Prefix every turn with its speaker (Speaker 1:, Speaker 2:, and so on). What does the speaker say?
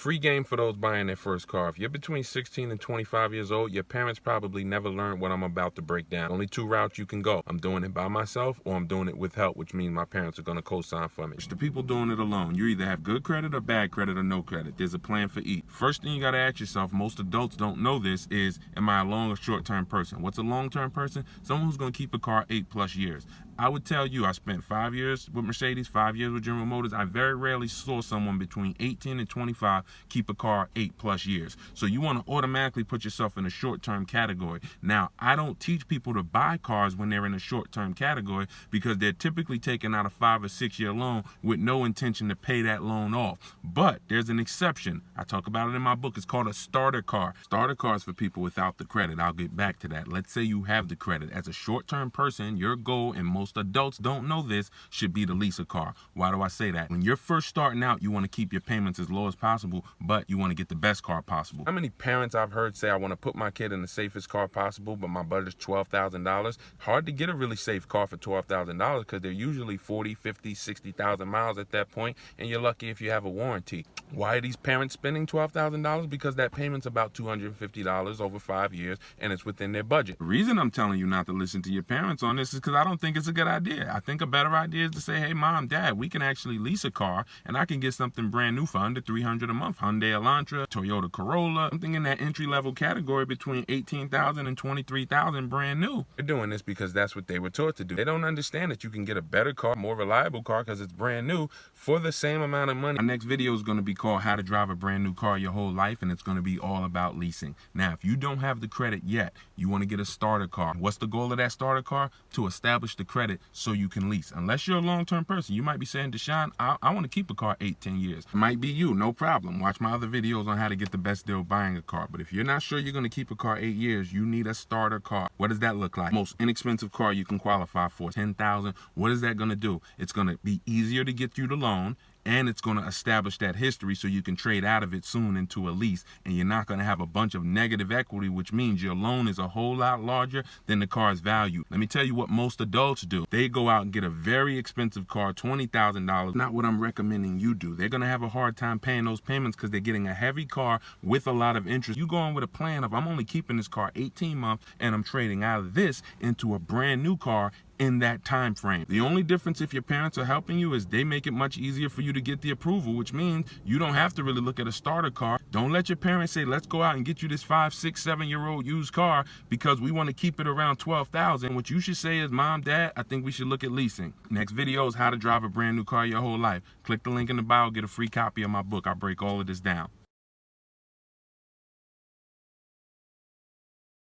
Speaker 1: Free game for those buying their first car. If you're between 16 and 25 years old, your parents probably never learned what I'm about to break down. Only two routes you can go. I'm doing it by myself or I'm doing it with help, which means my parents are going to co-sign for me. It's the people doing it alone. You either have good credit or bad credit or no credit. There's a plan for each. First thing you got to ask yourself, most adults don't know this, is am I a long or short-term person? What's a long-term person? Someone who's going to keep a car 8+ years. I would tell you, I spent 5 years with Mercedes, 5 years with General Motors. I very rarely saw someone between 18 and 25 keep a car 8+ years. So you want to automatically put yourself in a short-term category. Now, I don't teach people to buy cars when they're in a short-term category because they're typically taking out a 5 or 6 year loan with no intention to pay that loan off. But there's an exception. I talk about it in my book. It's called a starter car. Starter cars for people without the credit. I'll get back to that. Let's say you have the credit. As a short-term person, your goal, and most adults don't know this, should be to lease a car. Why do I say that? When you're first starting out, you want to keep your payments as low as possible, but you want to get the best car possible. How many parents I've heard say, I want to put my kid in the safest car possible, but my budget's $12,000. Hard to get a really safe car for $12,000 because they're usually 40, 50, 60,000 miles at that point, and you're lucky if you have a warranty. Why are these parents spending $12,000? Because that payment's about $250 over 5 years, and it's within their budget. The reason I'm telling you not to listen to your parents on this is because I don't think it's a good idea. I think a better idea is to say, hey, mom, dad, we can actually lease a car, and I can get something brand new for under $300 a month. Hyundai Elantra, Toyota Corolla, something in that entry-level category between $18,000 and $23,000 brand new. They're doing this because that's what they were taught to do. They don't understand that you can get a better car, more reliable car, because it's brand new for the same amount of money. Our next video is going to be called How to Drive a Brand New Car Your Whole Life, and it's going to be all about leasing. Now, if you don't have the credit yet, you want to get a starter car. What's the goal of that starter car? To establish the credit so you can lease. Unless you're a long-term person, you might be saying, Deshaun, I want to keep a car 8-10 years. It might be you, no problem. Watch my other videos on how to get the best deal buying a car. But if you're not sure you're going to keep a car 8 years, you need a starter car. What does that look like? Most inexpensive car you can qualify for, $10,000. What is that going to do? It's going to be easier to get you the loan, and it's going to establish that history so you can trade out of it soon into a lease, and you're not going to have a bunch of negative equity, which means your loan is a whole lot larger than the car's value. Let me tell you what most adults do. They go out and get a very expensive car, $20,000. Not what I'm recommending you do. They're going to have a hard time paying those payments because they're getting a heavy car with a lot of interest. You go in with a plan of, I'm only keeping this car 18 months and I'm trading out of this into a brand new car in that time frame. The only difference if your parents are helping you is they make it much easier for you to get the approval, which means you don't have to really look at a starter car. Don't let your parents say, let's go out and get you this 5, 6, 7-year-old used car because we want to keep it around $12,000. What you should say is, mom, dad, I think we should look at leasing. Next video is how to drive a brand new car your whole life. Click the link in the bio, get a free copy of my book. I break all of this down.